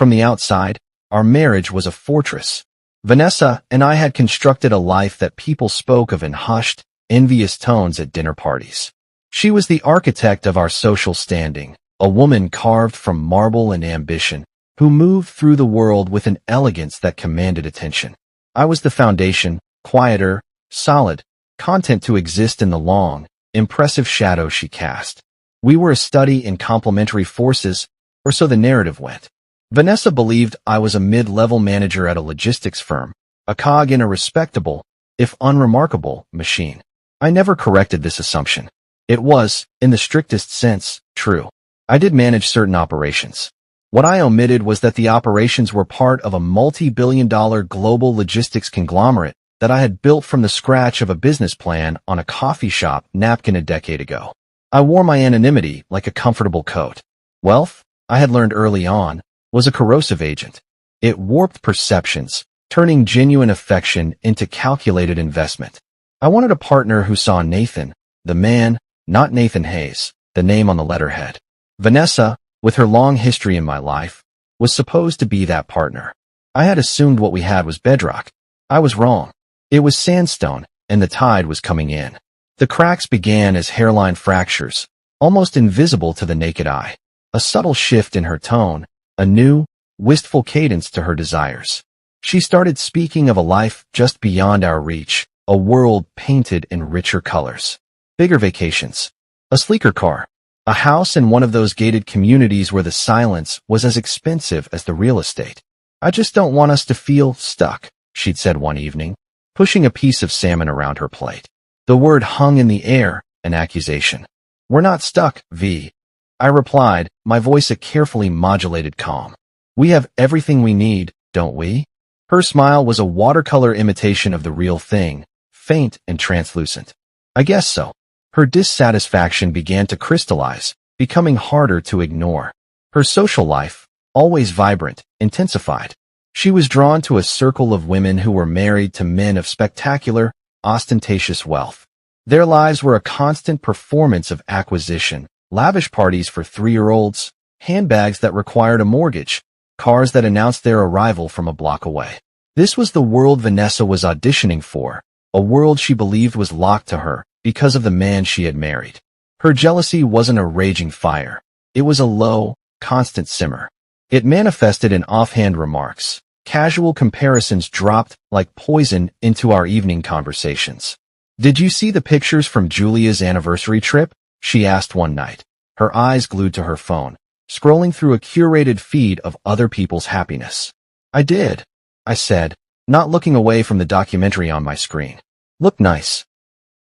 From the outside, our marriage was a fortress. Vanessa and I had constructed a life that people spoke of in hushed, envious tones at dinner parties. She was the architect of our social standing, a woman carved from marble and ambition, who moved through the world with an elegance that commanded attention. I was the foundation, quieter, solid, content to exist in the long, impressive shadow she cast. We were a study in complementary forces, or so the narrative went. Vanessa believed I was a mid-level manager at a logistics firm, a cog in a respectable, if unremarkable, machine. I never corrected this assumption. It was, in the strictest sense, true. I did manage certain operations. What I omitted was that the operations were part of a multi-billion-dollar global logistics conglomerate that I had built from the scratch of a business plan on a coffee shop napkin a decade ago. I wore my anonymity like a comfortable coat. Wealth, I had learned early on, was a corrosive agent. It warped perceptions, turning genuine affection into calculated investment. I wanted a partner who saw Nathan, the man, not Nathan Hayes, the name on the letterhead. Vanessa, with her long history in my life, was supposed to be that partner. I had assumed what we had was bedrock. I was wrong. It was sandstone, and the tide was coming in. The cracks began as hairline fractures, almost invisible to the naked eye. A subtle shift in her tone, a new, wistful cadence to her desires. She started speaking of a life just beyond our reach, a world painted in richer colors. Bigger vacations. A sleeker car. A house in one of those gated communities where the silence was as expensive as the real estate. I just don't want us to feel stuck, she'd said one evening, pushing a piece of salmon around her plate. The word hung in the air, an accusation. We're not stuck, V. I replied, my voice a carefully modulated calm. We have everything we need, don't we? Her smile was a watercolor imitation of the real thing, faint and translucent. I guess so. Her dissatisfaction began to crystallize, becoming harder to ignore. Her social life, always vibrant, intensified. She was drawn to a circle of women who were married to men of spectacular, ostentatious wealth. Their lives were a constant performance of acquisition, lavish parties for 3-year-olds, handbags that required a mortgage, cars that announced their arrival from a block away. This was the world Vanessa was auditioning for, a world she believed was locked to her because of the man she had married. Her jealousy wasn't a raging fire. It was a low, constant simmer. It manifested in offhand remarks. Casual comparisons dropped like poison into our evening conversations. Did you see the pictures from Julia's anniversary trip? She asked one night, her eyes glued to her phone, scrolling through a curated feed of other people's happiness. I did, I said, not looking away from the documentary on my screen. Looked nice.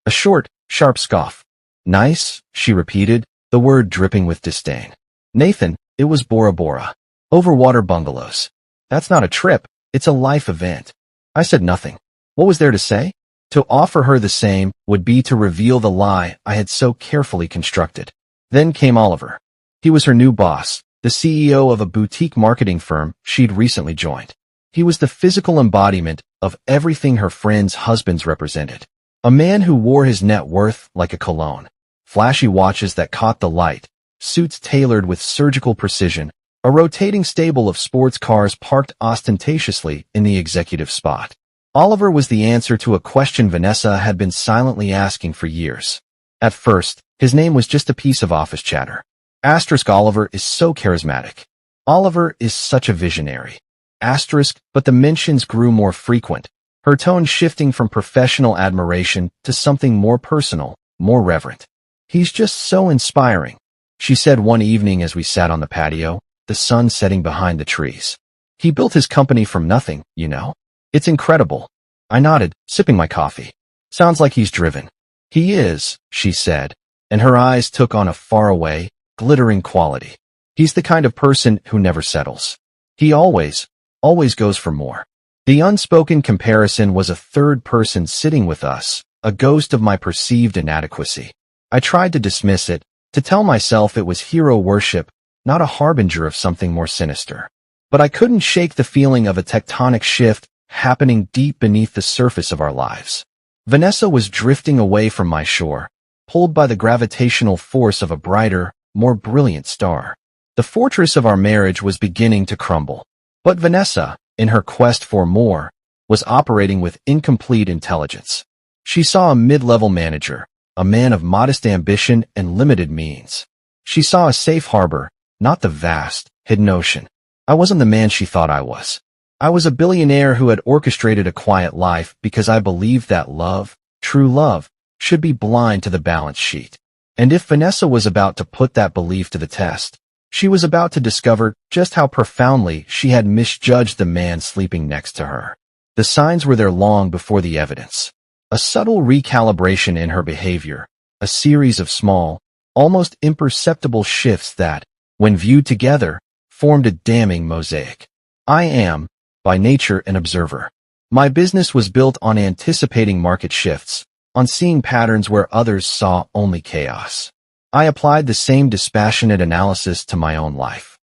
A short, sharp scoff. Nice, she repeated, the word dripping with disdain. Nathan, it was Bora Bora. Overwater bungalows. That's not a trip, it's a life event. I said nothing. What was there to say? To offer her the same would be to reveal the lie I had so carefully constructed. Then came Oliver. He was her new boss, the CEO of a boutique marketing firm she'd recently joined. He was the physical embodiment of everything her friends' husbands represented. A man who wore his net worth like a cologne. Flashy watches that caught the light, suits tailored with surgical precision, a rotating stable of sports cars parked ostentatiously in the executive spot. Oliver was the answer to a question Vanessa had been silently asking for years. At first, his name was just a piece of office chatter. Oliver is so charismatic. Oliver is such a visionary. But the mentions grew more frequent, her tone shifting from professional admiration to something more personal, more reverent. He's just so inspiring, she said one evening as we sat on the patio, the sun setting behind the trees. He built his company from nothing, you know? It's incredible. I nodded, sipping my coffee. Sounds like he's driven. He is, she said, and her eyes took on a faraway, glittering quality. He's the kind of person who never settles. He always goes for more. The unspoken comparison was a third person sitting with us, a ghost of my perceived inadequacy. I tried to dismiss it, to tell myself it was hero worship, not a harbinger of something more sinister. But I couldn't shake the feeling of a tectonic shift happening deep beneath the surface of our lives. Vanessa was drifting away from my shore, pulled by the gravitational force of a brighter, more brilliant star. The fortress of our marriage was beginning to crumble. But Vanessa, in her quest for more, was operating with incomplete intelligence. She saw a mid-level manager, a man of modest ambition and limited means. She saw a safe harbor, not the vast, hidden ocean. I wasn't the man she thought I was. I was a billionaire who had orchestrated a quiet life because I believed that love, true love, should be blind to the balance sheet. And if Vanessa was about to put that belief to the test, she was about to discover just how profoundly she had misjudged the man sleeping next to her. The signs were there long before the evidence. A subtle recalibration in her behavior, a series of small, almost imperceptible shifts that, when viewed together, formed a damning mosaic. I am, by nature, an observer. My business was built on anticipating market shifts, on seeing patterns where others saw only chaos. I applied the same dispassionate analysis to my own life.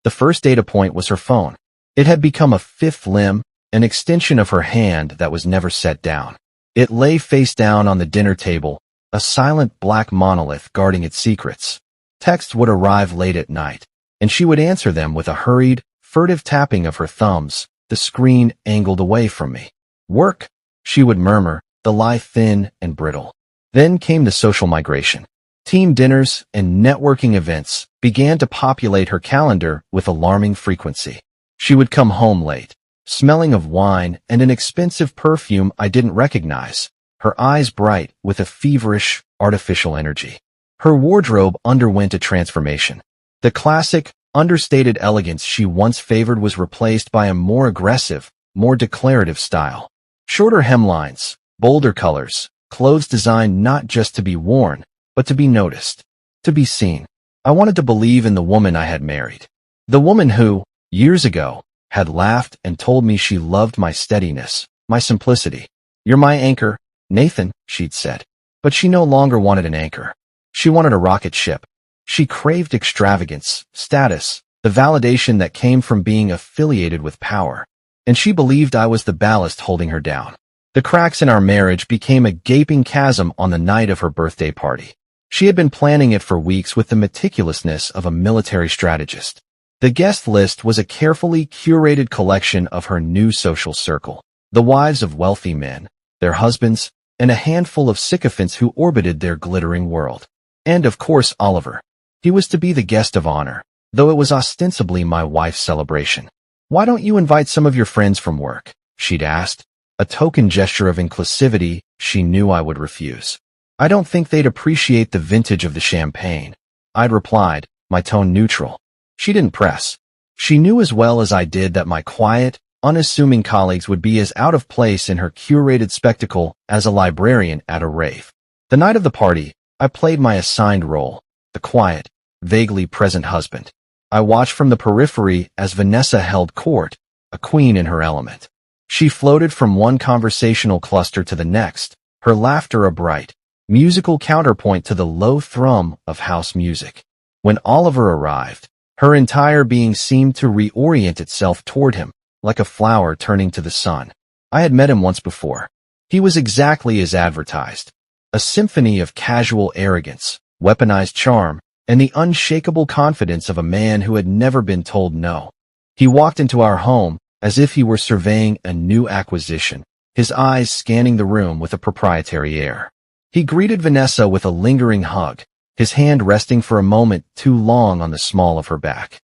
The first data point was her phone. It had become a fifth limb, an extension of her hand that was never set down. It lay face down on the dinner table, a silent black monolith guarding its secrets. Texts would arrive late at night, and she would answer them with a hurried, furtive tapping of her thumbs, the screen angled away from me. Work, she would murmur, the lie thin and brittle. Then came the social migration. Team dinners and networking events began to populate her calendar with alarming frequency. She would come home late, smelling of wine and an expensive perfume I didn't recognize, her eyes bright with a feverish, artificial energy. Her wardrobe underwent a transformation. The classic, understated elegance she once favored was replaced by a more aggressive, more declarative style. Shorter hemlines, bolder colors, clothes designed not just to be worn, but to be noticed, to be seen. I wanted to believe in the woman I had married. The woman who, years ago, had laughed and told me she loved my steadiness, my simplicity. You're my anchor, Nathan, she'd said. But she no longer wanted an anchor. She wanted a rocket ship. She craved extravagance, status, the validation that came from being affiliated with power. And she believed I was the ballast holding her down. The cracks in our marriage became a gaping chasm on the night of her birthday party. She had been planning it for weeks with the meticulousness of a military strategist. The guest list was a carefully curated collection of her new social circle, the wives of wealthy men, their husbands, and a handful of sycophants who orbited their glittering world. And of course Oliver. He was to be the guest of honor, though it was ostensibly my wife's celebration. Why don't you invite some of your friends from work? She'd asked, a token gesture of inclusivity she knew I would refuse. I don't think they'd appreciate the vintage of the champagne. I'd replied, my tone neutral. She didn't press. She knew as well as I did that my quiet, unassuming colleagues would be as out of place in her curated spectacle as a librarian at a rave. The night of the party, I played my assigned role, the quiet, vaguely present husband. I watched from the periphery as Vanessa held court, a queen in her element. She floated from one conversational cluster to the next, her laughter a bright, musical counterpoint to the low thrum of house music. When Oliver arrived, her entire being seemed to reorient itself toward him, like a flower turning to the sun. I had met him once before. He was exactly as advertised. A symphony of casual arrogance, weaponized charm, and the unshakable confidence of a man who had never been told no. He walked into our home as if he were surveying a new acquisition, his eyes scanning the room with a proprietary air. He greeted Vanessa with a lingering hug, his hand resting for a moment too long on the small of her back.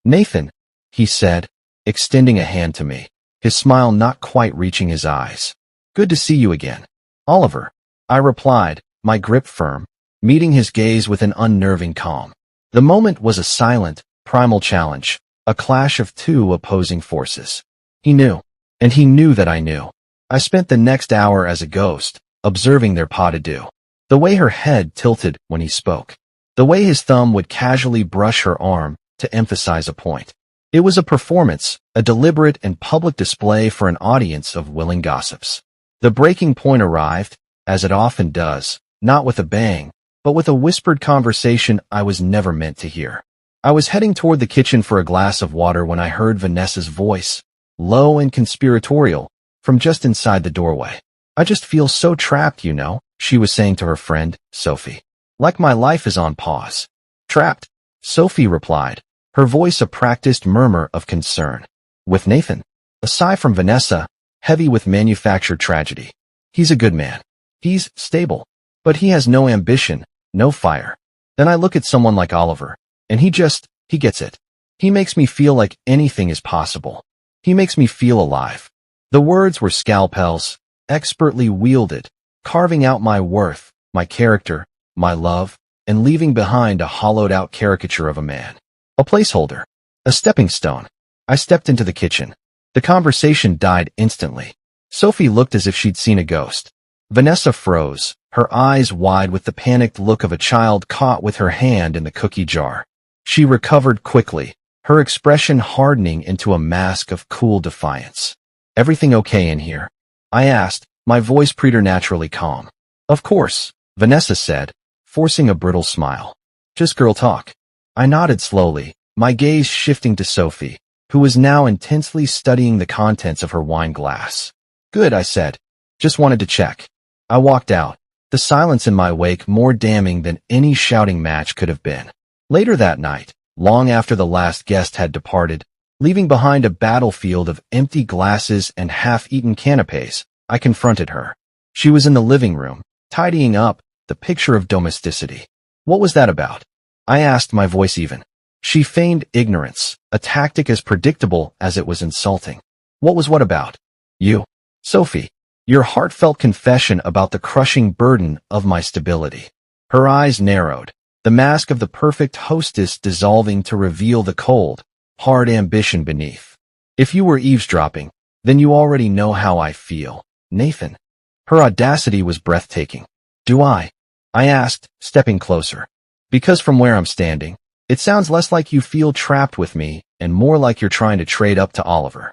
Nathan, he said, extending a hand to me, his smile not quite reaching his eyes. Good to see you again. Oliver, I replied, my grip firm, meeting his gaze with an unnerving calm. The moment was a silent, primal challenge, a clash of two opposing forces. He knew, and he knew that I knew. I spent the next hour as a ghost, observing their pas de deux. The way her head tilted when he spoke. The way his thumb would casually brush her arm to emphasize a point. It was a performance, a deliberate and public display for an audience of willing gossips. The breaking point arrived, as it often does, not with a bang, but with a whispered conversation I was never meant to hear. I was heading toward the kitchen for a glass of water when I heard Vanessa's voice, low and conspiratorial, from just inside the doorway. I just feel so trapped, you know, she was saying to her friend, Sophie. Like my life is on pause. Trapped? Sophie replied, her voice a practiced murmur of concern. With Nathan. A sigh from Vanessa, heavy with manufactured tragedy. He's a good man. He's stable. But he has no ambition, no fire. Then I look at someone like Oliver, and he gets it. He makes me feel like anything is possible. He makes me feel alive. The words were scalpels, expertly wielded, carving out my worth, my character, my love, and leaving behind a hollowed-out caricature of a man. A placeholder. A stepping stone. I stepped into the kitchen. The conversation died instantly. Sophie looked as if she'd seen a ghost. Vanessa froze, her eyes wide with the panicked look of a child caught with her hand in the cookie jar. She recovered quickly, her expression hardening into a mask of cool defiance. "Everything okay in here?" I asked, my voice preternaturally calm. "Of course," Vanessa said, forcing a brittle smile. "Just girl talk." I nodded slowly, my gaze shifting to Sophie, who was now intensely studying the contents of her wine glass. "Good," I said. "Just wanted to check." I walked out, the silence in my wake more damning than any shouting match could have been. Later that night, long after the last guest had departed, leaving behind a battlefield of empty glasses and half-eaten canapes, I confronted her. She was in the living room, tidying up, the picture of domesticity. "What was that about?" I asked, my voice even. She feigned ignorance, a tactic as predictable as it was insulting. "What was what about?" "You, Sophie. Your heartfelt confession about the crushing burden of my stability." Her eyes narrowed, the mask of the perfect hostess dissolving to reveal the cold, hard ambition beneath. "If you were eavesdropping, then you already know how I feel, Nathan." Her audacity was breathtaking. "Do I?" I asked, stepping closer. "Because from where I'm standing, it sounds less like you feel trapped with me and more like you're trying to trade up to Oliver."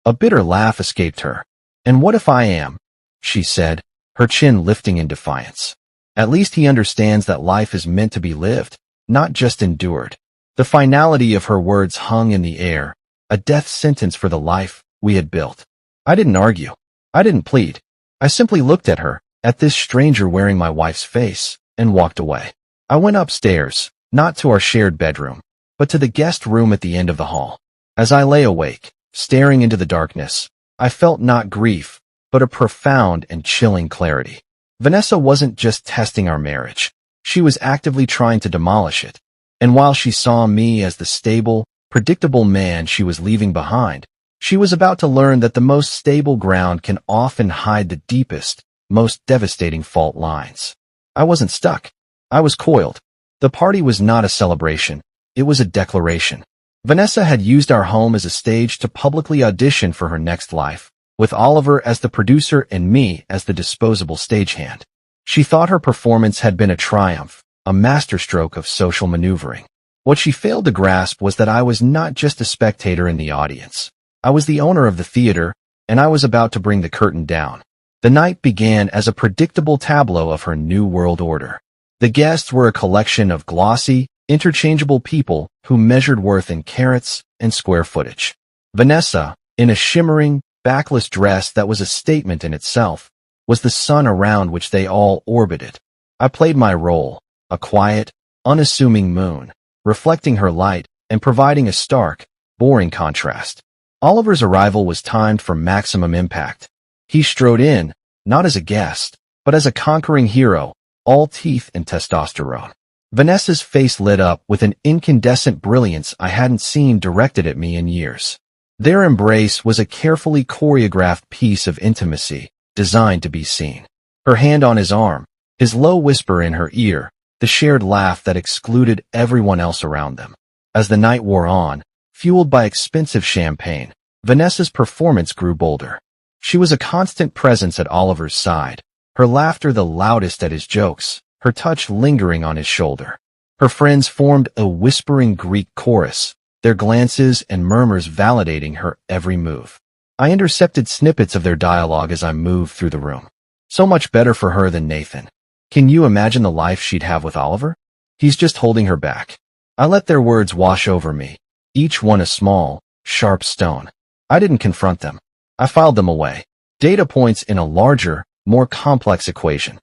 A bitter laugh escaped her. "And what if I am?" she said, her chin lifting in defiance. "At least he understands that life is meant to be lived, not just endured." The finality of her words hung in the air, a death sentence for the life we had built. I didn't argue. I didn't plead. I simply looked at her, at this stranger wearing my wife's face, and walked away. I went upstairs, not to our shared bedroom, but to the guest room at the end of the hall. As I lay awake, staring into the darkness, I felt not grief, but a profound and chilling clarity. Vanessa wasn't just testing our marriage. She was actively trying to demolish it. And while she saw me as the stable, predictable man she was leaving behind, she was about to learn that the most stable ground can often hide the deepest, most devastating fault lines. I wasn't stuck. I was coiled. The party was not a celebration. It was a declaration. Vanessa had used our home as a stage to publicly audition for her next life, with Oliver as the producer and me as the disposable stagehand. She thought her performance had been a triumph, a masterstroke of social maneuvering. What she failed to grasp was that I was not just a spectator in the audience. I was the owner of the theater, and I was about to bring the curtain down. The night began as a predictable tableau of her new world order. The guests were a collection of glossy, interchangeable people who measured worth in carats and square footage. Vanessa, in a shimmering, backless dress that was a statement in itself, was the sun around which they all orbited. I played my role, a quiet, unassuming moon, reflecting her light and providing a stark, boring contrast. Oliver's arrival was timed for maximum impact. He strode in, not as a guest, but as a conquering hero, all teeth and testosterone. Vanessa's face lit up with an incandescent brilliance I hadn't seen directed at me in years. Their embrace was a carefully choreographed piece of intimacy, designed to be seen. Her hand on his arm, his low whisper in her ear, the shared laugh that excluded everyone else around them. As the night wore on, fueled by expensive champagne, Vanessa's performance grew bolder. She was a constant presence at Oliver's side, her laughter the loudest at his jokes, her touch lingering on his shoulder. Her friends formed a whispering Greek chorus, their glances and murmurs validating her every move. I intercepted snippets of their dialogue as I moved through the room. So much better for her than Nathan. Can you imagine the life she'd have with Oliver? He's just holding her back. I let their words wash over me, each one a small, sharp stone. I didn't confront them. I filed them away. Data points in a larger, more complex equation.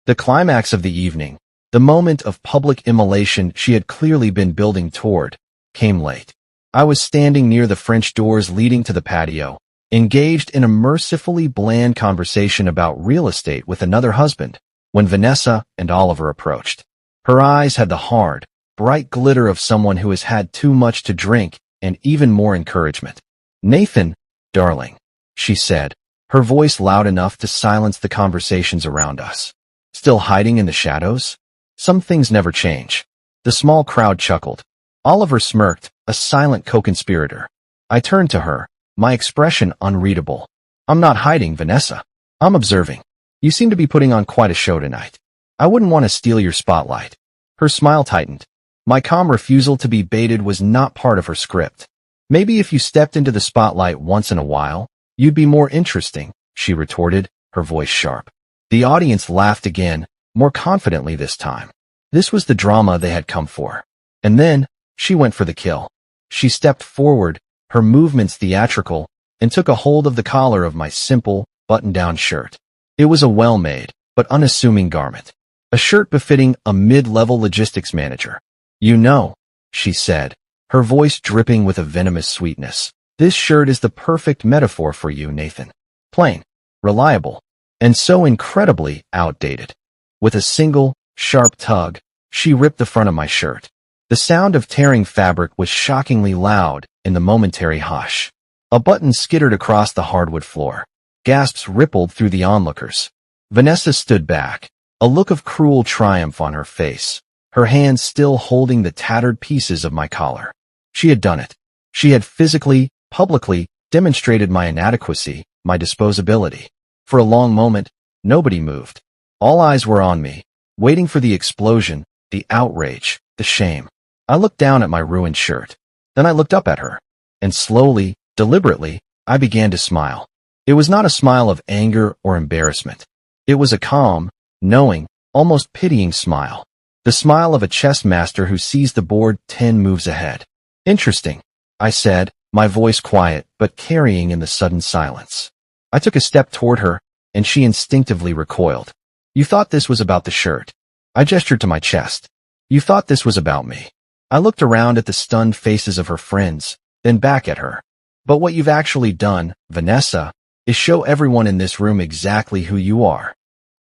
The climax of the evening, the moment of public immolation she had clearly been building toward, came late. I was standing near the French doors leading to the patio, engaged in a mercifully bland conversation about real estate with another husband, when Vanessa and Oliver approached. Her eyes had the hard, bright glitter of someone who has had too much to drink and even more encouragement. "Nathan, darling," she said, her voice loud enough to silence the conversations around us. "Still hiding in the shadows? Some things never change." The small crowd chuckled. Oliver smirked, a silent co-conspirator. I turned to her, my expression unreadable. "I'm not hiding, Vanessa. I'm observing. You seem to be putting on quite a show tonight. I wouldn't want to steal your spotlight." Her smile tightened. My calm refusal to be baited was not part of her script. "Maybe if you stepped into the spotlight once in a while, you'd be more interesting," she retorted, her voice sharp. The audience laughed again, more confidently this time. This was the drama they had come for. And then, she went for the kill. She stepped forward, her movements theatrical, and took a hold of the collar of my simple, button-down shirt. It was a well-made, but unassuming garment. A shirt befitting a mid-level logistics manager. "You know," she said, her voice dripping with a venomous sweetness, "this shirt is the perfect metaphor for you, Nathan. Plain, reliable, and so incredibly outdated." With a single, sharp tug, she ripped the front of my shirt. The sound of tearing fabric was shockingly loud in the momentary hush. A button skittered across the hardwood floor. Gasps rippled through the onlookers. Vanessa stood back, a look of cruel triumph on her face, her hands still holding the tattered pieces of my collar. She had done it. She had physically, publicly, demonstrated my inadequacy, my disposability. For a long moment, nobody moved. All eyes were on me, waiting for the explosion, the outrage, the shame. I looked down at my ruined shirt. Then I looked up at her. And slowly, deliberately, I began to smile. It was not a smile of anger or embarrassment. It was a calm, knowing, almost pitying smile. The smile of a chess master who sees the board 10 moves ahead. "Interesting," I said, my voice quiet but carrying in the sudden silence. I took a step toward her, and she instinctively recoiled. "You thought this was about the shirt." I gestured to my chest. "You thought this was about me." I looked around at the stunned faces of her friends, then back at her. "But what you've actually done, Vanessa, is show everyone in this room exactly who you are."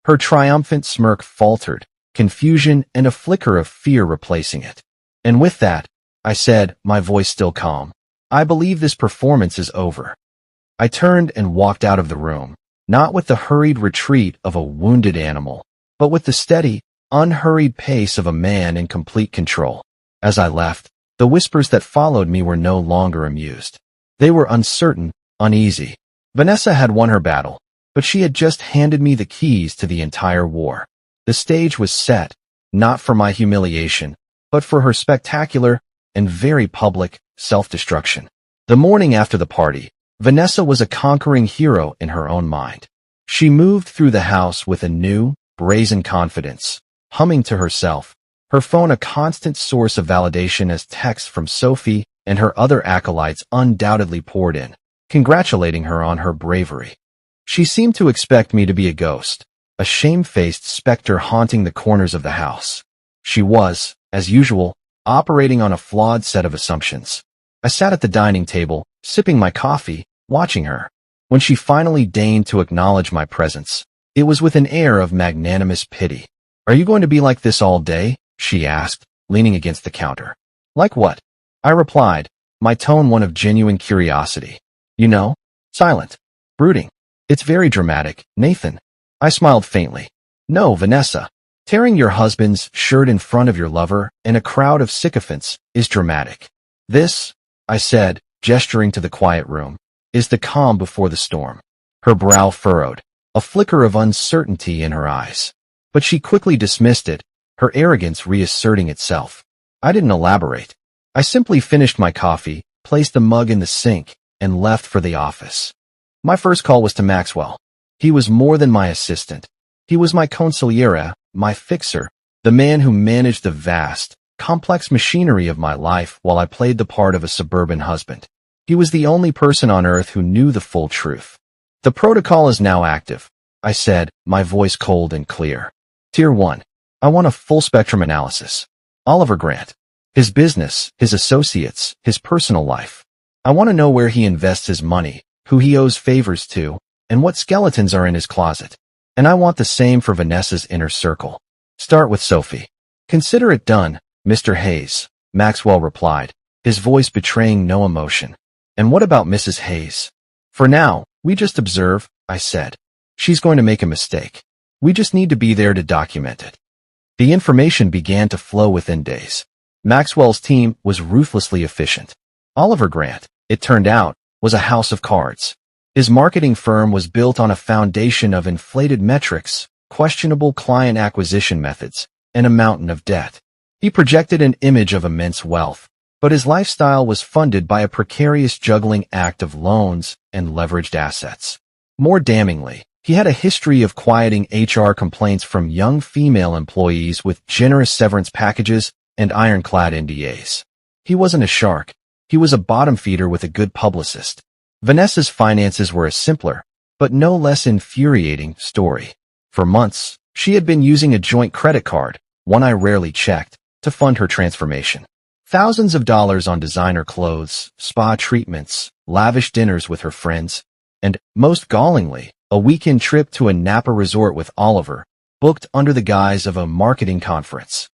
Her triumphant smirk faltered, confusion and a flicker of fear replacing it. "And with that," I said, my voice still calm, "I believe this performance is over." I turned and walked out of the room, not with the hurried retreat of a wounded animal, but with the steady, unhurried pace of a man in complete control. As I left, the whispers that followed me were no longer amused. They were uncertain, uneasy. Vanessa had won her battle, but she had just handed me the keys to the entire war. The stage was set, not for my humiliation, but for her spectacular and very public self-destruction. The morning after the party, Vanessa was a conquering hero in her own mind. She moved through the house with a new, brazen confidence, humming to herself, her phone a constant source of validation as texts from Sophie and her other acolytes undoubtedly poured in, congratulating her on her bravery. She seemed to expect me to be a ghost, a shame-faced specter haunting the corners of the house. She was, as usual, operating on a flawed set of assumptions. I sat at the dining table, sipping my coffee, watching her. When she finally deigned to acknowledge my presence, it was with an air of magnanimous pity. "Are you going to be like this all day?" she asked, leaning against the counter. "Like what?" I replied, my tone one of genuine curiosity. "You know, silent, brooding. It's very dramatic, Nathan." I smiled faintly. "No, Vanessa. Tearing your husband's shirt in front of your lover in a crowd of sycophants is dramatic. This," I said, gesturing to the quiet room, "is the calm before the storm." Her brow furrowed, a flicker of uncertainty in her eyes. But she quickly dismissed it, her arrogance reasserting itself. I didn't elaborate. I simply finished my coffee, placed the mug in the sink, and left for the office. My first call was to Maxwell. He was more than my assistant. He was my consigliere, my fixer, the man who managed the vast, complex machinery of my life while I played the part of a suburban husband. He was the only person on earth who knew the full truth. "The protocol is now active," I said, my voice cold and clear. "Tier 1. I want a full-spectrum analysis. Oliver Grant." His business, his associates, his personal life. I want to know where he invests his money, who he owes favors to, and what skeletons are in his closet. And I want the same for Vanessa's inner circle. Start with Sophie. Consider it done, Mr. Hayes, Maxwell replied, his voice betraying no emotion. And what about Mrs. Hayes? For now, we just observe, I said. She's going to make a mistake. We just need to be there to document it. The information began to flow within days. Maxwell's team was ruthlessly efficient. Oliver Grant, it turned out, was a house of cards. His marketing firm was built on a foundation of inflated metrics, questionable client acquisition methods, and a mountain of debt. He projected an image of immense wealth, but his lifestyle was funded by a precarious juggling act of loans and leveraged assets. More damningly, he had a history of quieting HR complaints from young female employees with generous severance packages and ironclad NDAs. He wasn't a shark. He was a bottom feeder with a good publicist. Vanessa's finances were a simpler, but no less infuriating, story. For months, she had been using a joint credit card, one I rarely checked, to fund her transformation. Thousands of dollars on designer clothes, spa treatments, lavish dinners with her friends, and, most gallingly, a weekend trip to a Napa resort with Oliver, booked under the guise of a marketing conference.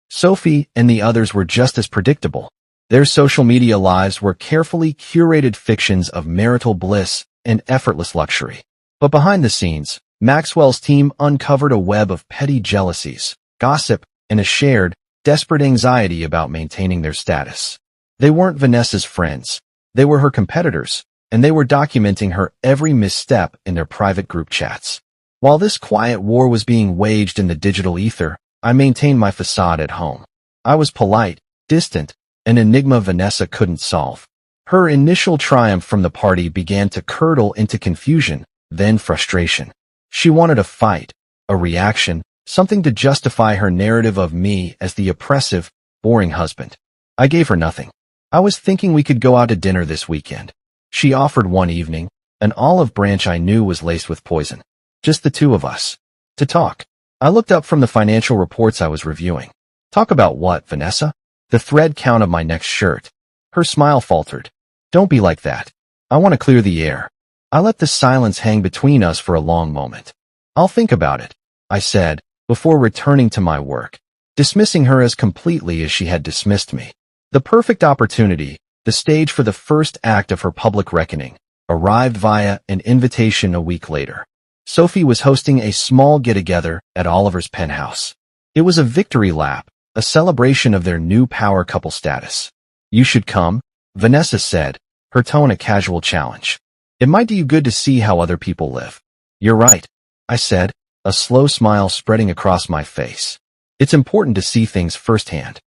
Sophie and the others were just as predictable. Their social media lives were carefully curated fictions of marital bliss and effortless luxury. But behind the scenes, Maxwell's team uncovered a web of petty jealousies, gossip, and a shared, desperate anxiety about maintaining their status. They weren't Vanessa's friends. They were her competitors, and they were documenting her every misstep in their private group chats. While this quiet war was being waged in the digital ether, I maintained my facade at home. I was polite, distant, an enigma Vanessa couldn't solve. Her initial triumph from the party began to curdle into confusion, then frustration. She wanted a fight, a reaction, something to justify her narrative of me as the oppressive, boring husband. I gave her nothing. I was thinking we could go out to dinner this weekend. She offered one evening, an olive branch I knew was laced with poison. Just the two of us. To talk. I looked up from the financial reports I was reviewing. Talk about what, Vanessa? The thread count of my next shirt. Her smile faltered. Don't be like that. I want to clear the air. I let the silence hang between us for a long moment. I'll think about it, I said, before returning to my work, dismissing her as completely as she had dismissed me. The perfect opportunity, the stage for the first act of her public reckoning, arrived via an invitation a week later. Sophie was hosting a small get-together at Oliver's penthouse. It was a victory lap, a celebration of their new power couple status. You should come, Vanessa said, her tone a casual challenge. It might do you good to see how other people live. You're right, I said, a slow smile spreading across my face. It's important to see things firsthand.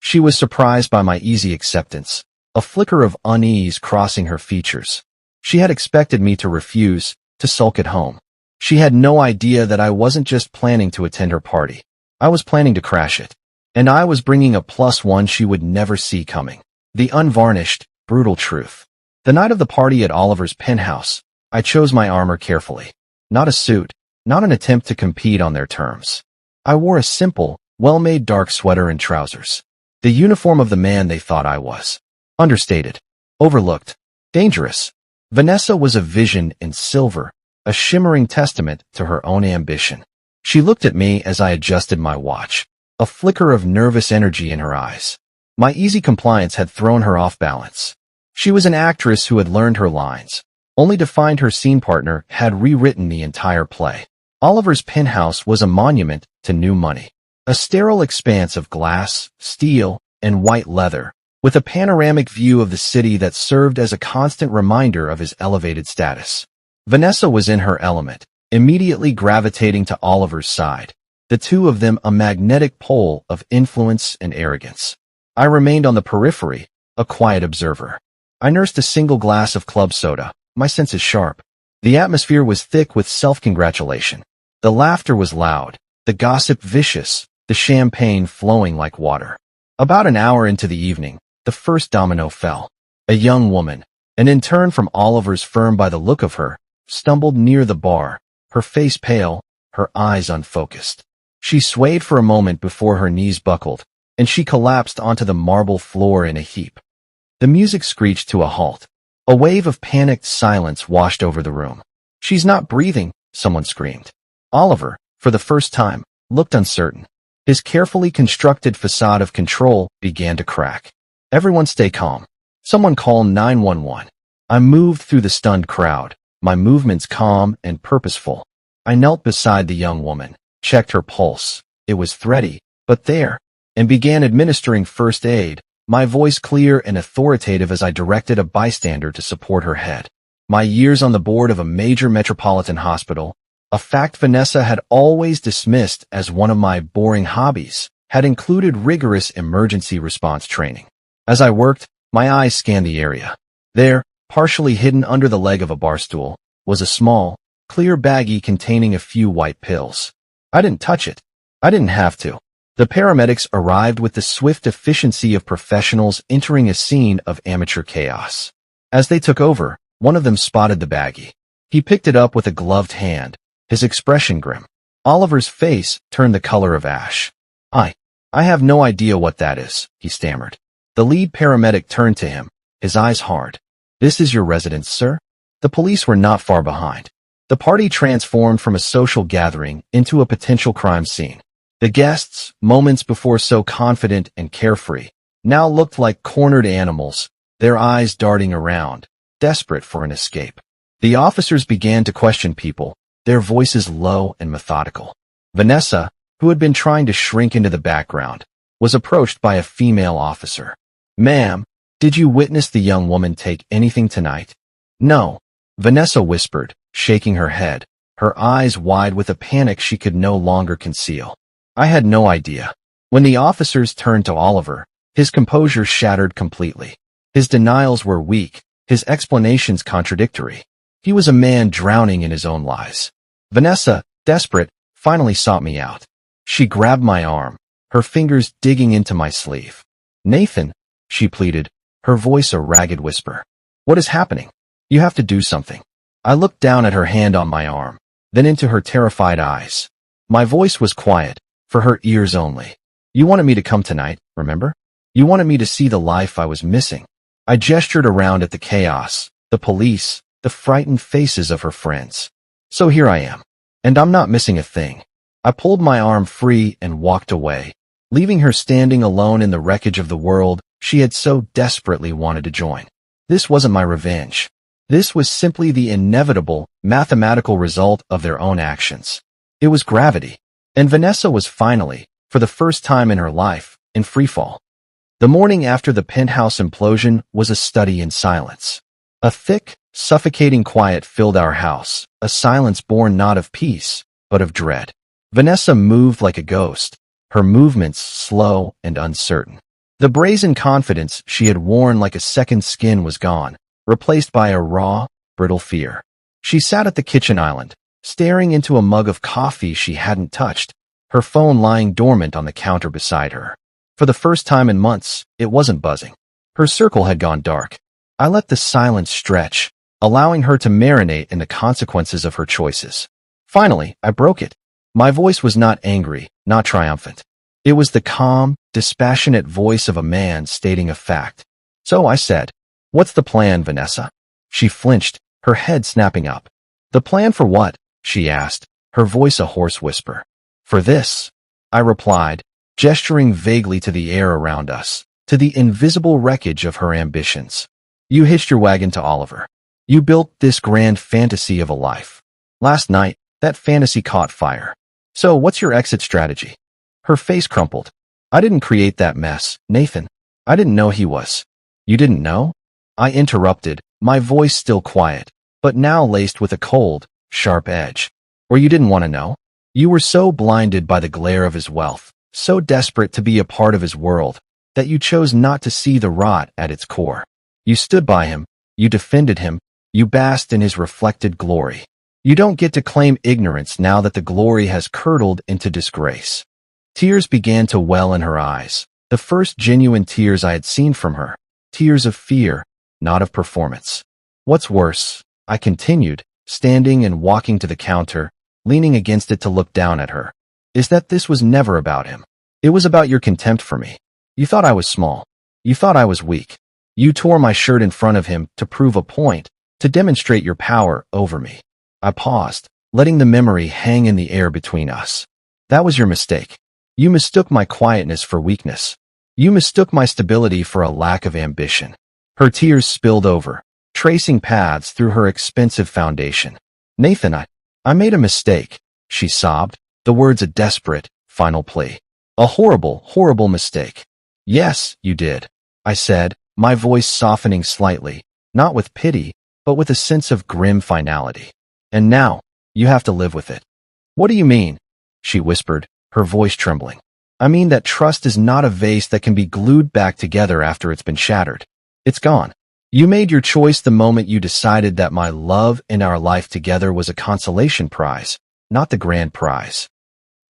She was surprised by my easy acceptance, a flicker of unease crossing her features. She had expected me to refuse, to sulk at home. She had no idea that I wasn't just planning to attend her party. I was planning to crash it. And I was bringing a +1 she would never see coming. The unvarnished, brutal truth. The night of the party at Oliver's penthouse, I chose my armor carefully. Not a suit, not an attempt to compete on their terms. I wore a simple, well-made dark sweater and trousers. The uniform of the man they thought I was. Understated. Overlooked. Dangerous. Vanessa was a vision in silver, a shimmering testament to her own ambition. She looked at me as I adjusted my watch. A flicker of nervous energy in her eyes. My easy compliance had thrown her off balance. She was an actress who had learned her lines, only to find her scene partner had rewritten the entire play. Oliver's penthouse was a monument to new money. A sterile expanse of glass, steel, and white leather, with a panoramic view of the city that served as a constant reminder of his elevated status. Vanessa was in her element, immediately gravitating to Oliver's side. The two of them a magnetic pole of influence and arrogance. I remained on the periphery, a quiet observer. I nursed a single glass of club soda, my senses sharp. The atmosphere was thick with self-congratulation. The laughter was loud, the gossip vicious, the champagne flowing like water. About an hour into the evening, the first domino fell. A young woman, an intern from Oliver's firm by the look of her, stumbled near the bar, her face pale, her eyes unfocused. She swayed for a moment before her knees buckled, and she collapsed onto the marble floor in a heap. The music screeched to a halt. A wave of panicked silence washed over the room. "She's not breathing," someone screamed. Oliver, for the first time, looked uncertain. His carefully constructed facade of control began to crack. "Everyone stay calm. Someone call 911. I moved through the stunned crowd, my movements calm and purposeful. I knelt beside the young woman, checked her pulse. It was thready, but there, and began administering first aid, my voice clear and authoritative as I directed a bystander to support her head. My years on the board of a major metropolitan hospital, a fact Vanessa had always dismissed as one of my boring hobbies, had included rigorous emergency response training. As I worked, my eyes scanned the area. There, partially hidden under the leg of a bar stool, was a small, clear baggie containing a few white pills. I didn't touch it. I didn't have to. The paramedics arrived with the swift efficiency of professionals entering a scene of amateur chaos. As they took over, one of them spotted the baggie. He picked it up with a gloved hand, his expression grim. Oliver's face turned the color of ash. I have no idea what that is," he stammered. The lead paramedic turned to him, his eyes hard. "This is your residence, sir?" The police were not far behind. The party transformed from a social gathering into a potential crime scene. The guests, moments before so confident and carefree, now looked like cornered animals, their eyes darting around, desperate for an escape. The officers began to question people, their voices low and methodical. Vanessa, who had been trying to shrink into the background, was approached by a female officer. "Ma'am, did you witness the young woman take anything tonight?" "No," Vanessa whispered, shaking her head, her eyes wide with a panic she could no longer conceal. "I had no idea." When the officers turned to Oliver, his composure shattered completely. His denials were weak, his explanations contradictory. He was a man drowning in his own lies. Vanessa, desperate, finally sought me out. She grabbed my arm, her fingers digging into my sleeve. "Nathan," she pleaded, her voice a ragged whisper. "What is happening? You have to do something." I looked down at her hand on my arm, then into her terrified eyes. My voice was quiet, for her ears only. "You wanted me to come tonight, remember? You wanted me to see the life I was missing." I gestured around at the chaos, the police, the frightened faces of her friends. "So here I am. And I'm not missing a thing." I pulled my arm free and walked away, leaving her standing alone in the wreckage of the world she had so desperately wanted to join. This wasn't my revenge. This was simply the inevitable, mathematical result of their own actions. It was gravity. And Vanessa was finally, for the first time in her life, in freefall. The morning after the penthouse implosion was a study in silence. A thick, suffocating quiet filled our house, a silence born not of peace, but of dread. Vanessa moved like a ghost, her movements slow and uncertain. The brazen confidence she had worn like a second skin was gone, replaced by a raw, brittle fear. She sat at the kitchen island, staring into a mug of coffee she hadn't touched, her phone lying dormant on the counter beside her. For the first time in months, it wasn't buzzing. Her circle had gone dark. I let the silence stretch, allowing her to marinate in the consequences of her choices. Finally, I broke it. My voice was not angry, not triumphant. It was the calm, dispassionate voice of a man stating a fact. So I said, "What's the plan, Vanessa?" She flinched, her head snapping up. "The plan for what?" she asked, her voice a hoarse whisper. "For this," I replied, gesturing vaguely to the air around us, to the invisible wreckage of her ambitions. "You hitched your wagon to Oliver. You built this grand fantasy of a life. Last night, that fantasy caught fire. So what's your exit strategy?" Her face crumpled. "I didn't create that mess, Nathan. I didn't know he was." "You didn't know?" I interrupted, my voice still quiet, but now laced with a cold, sharp edge. "Or you didn't want to know? You were so blinded by the glare of his wealth, so desperate to be a part of his world, that you chose not to see the rot at its core. You stood by him, you defended him, you basked in his reflected glory. You don't get to claim ignorance now that the glory has curdled into disgrace." Tears began to well in her eyes, the first genuine tears I had seen from her, tears of fear, not of performance. "What's worse," I continued, standing and walking to the counter, leaning against it to look down at her, "is that this was never about him. It was about your contempt for me. You thought I was small. You thought I was weak. You tore my shirt in front of him to prove a point, to demonstrate your power over me. I paused, letting the memory hang in the air between us. That was your mistake. You mistook my quietness for weakness. You mistook my stability for a lack of ambition. Her tears spilled over, tracing paths through her expensive foundation. Nathan, I made a mistake, she sobbed, the words a desperate, final plea. A horrible, horrible mistake. Yes, you did, I said, my voice softening slightly, not with pity, but with a sense of grim finality. And now, you have to live with it. What do you mean? She whispered, her voice trembling. I mean that trust is not a vase that can be glued back together after it's been shattered. It's gone. You made your choice the moment you decided that my love and our life together was a consolation prize, not the grand prize.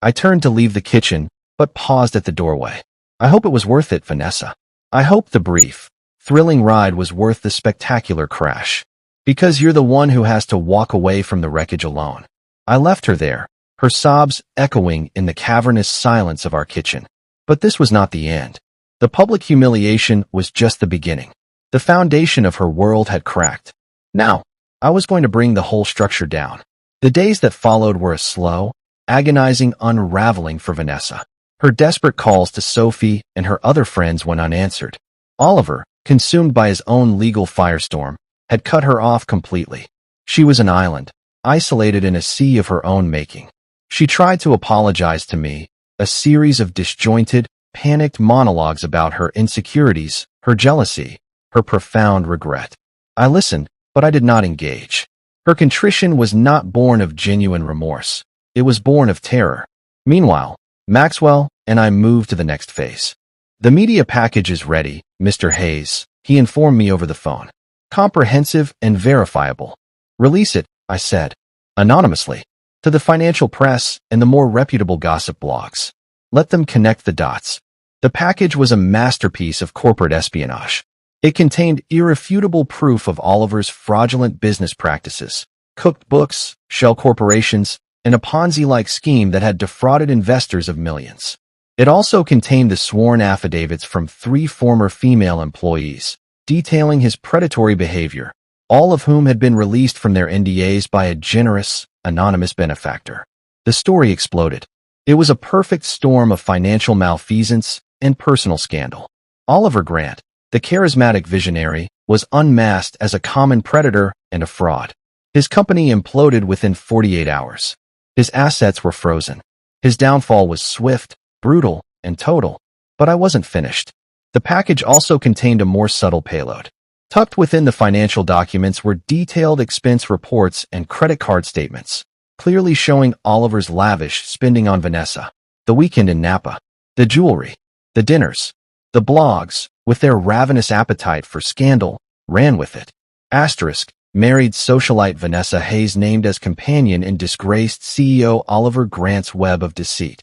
I turned to leave the kitchen, but paused at the doorway. I hope it was worth it, Vanessa. I hope the brief, thrilling ride was worth the spectacular crash. Because you're the one who has to walk away from the wreckage alone. I left her there, her sobs echoing in the cavernous silence of our kitchen. But this was not the end. The public humiliation was just the beginning. The foundation of her world had cracked. Now, I was going to bring the whole structure down. The days that followed were a slow, agonizing unraveling for Vanessa. Her desperate calls to Sophie and her other friends went unanswered. Oliver, consumed by his own legal firestorm, had cut her off completely. She was an island, isolated in a sea of her own making. She tried to apologize to me, a series of disjointed, panicked monologues about her insecurities, her jealousy, her profound regret. I listened, but I did not engage. Her contrition was not born of genuine remorse. It was born of terror. Meanwhile, Maxwell and I moved to the next phase. The media package is ready, Mr. Hayes, he informed me over the phone. Comprehensive and verifiable. Release it, I said, anonymously, to the financial press and the more reputable gossip blogs. Let them connect the dots. The package was a masterpiece of corporate espionage. It contained irrefutable proof of Oliver's fraudulent business practices, cooked books, shell corporations, and a Ponzi-like scheme that had defrauded investors of millions. It also contained the sworn affidavits from 3 former female employees, detailing his predatory behavior, all of whom had been released from their NDAs by a generous, anonymous benefactor. The story exploded. It was a perfect storm of financial malfeasance and personal scandal. Oliver Grant, the charismatic visionary, was unmasked as a common predator and a fraud. His company imploded within 48 hours. His assets were frozen. His downfall was swift, brutal, and total. But I wasn't finished. The package also contained a more subtle payload. Tucked within the financial documents were detailed expense reports and credit card statements, clearly showing Oliver's lavish spending on Vanessa, the weekend in Napa, the jewelry, the dinners, the blogs, with their ravenous appetite for scandal, ran with it. Asterisk, married socialite Vanessa Hayes named as companion in disgraced CEO Oliver Grant's web of deceit.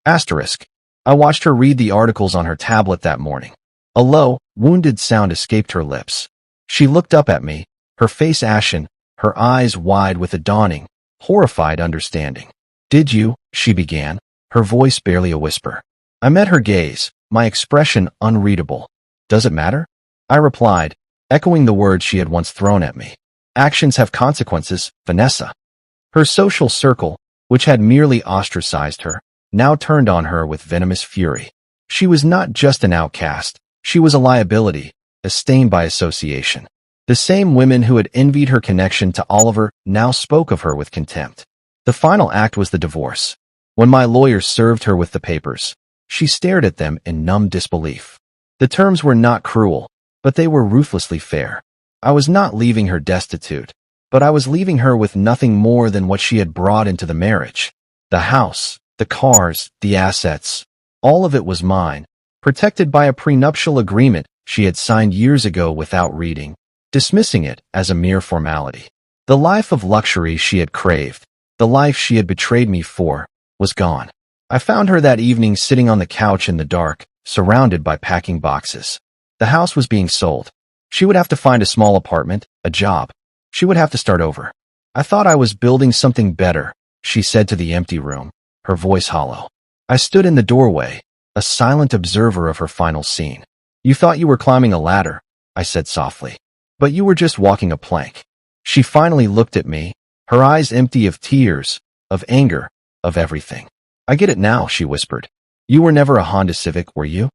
Asterisk. I watched her read the articles on her tablet that morning. A low, wounded sound escaped her lips. She looked up at me, her face ashen, her eyes wide with a dawning, horrified understanding. Did you? She began, her voice barely a whisper. I met her gaze, my expression unreadable. Does it matter? I replied, echoing the words she had once thrown at me. Actions have consequences, Vanessa. Her social circle, which had merely ostracized her, now turned on her with venomous fury. She was not just an outcast, she was a liability, a stain by association. The same women who had envied her connection to Oliver now spoke of her with contempt. The final act was the divorce. When my lawyer served her with the papers, she stared at them in numb disbelief. The terms were not cruel, but they were ruthlessly fair. I was not leaving her destitute, but I was leaving her with nothing more than what she had brought into the marriage. The house, the cars, the assets, all of it was mine, protected by a prenuptial agreement she had signed years ago without reading, dismissing it as a mere formality. The life of luxury she had craved, the life she had betrayed me for, was gone. I found her that evening sitting on the couch in the dark, surrounded by packing boxes. The house was being sold. She would have to find a small apartment, a job. She would have to start over. I thought I was building something better, she said to the empty room, her voice hollow. I stood in the doorway, a silent observer of her final scene. You thought you were climbing a ladder, I said softly. But you were just walking a plank. She finally looked at me, her eyes empty of tears, of anger, of everything. I get it now, she whispered. You were never a Honda Civic, were you?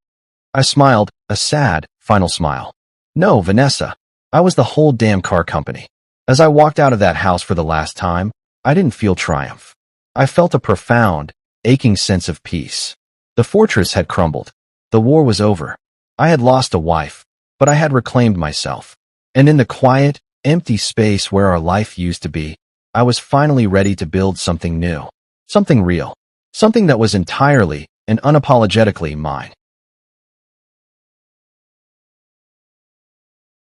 I smiled, a sad, final smile. No, Vanessa. I was the whole damn car company. As I walked out of that house for the last time, I didn't feel triumph. I felt a profound, aching sense of peace. The fortress had crumbled. The war was over. I had lost a wife, but I had reclaimed myself. And in the quiet, empty space where our life used to be, I was finally ready to build something new. Something real. Something that was entirely and unapologetically mine.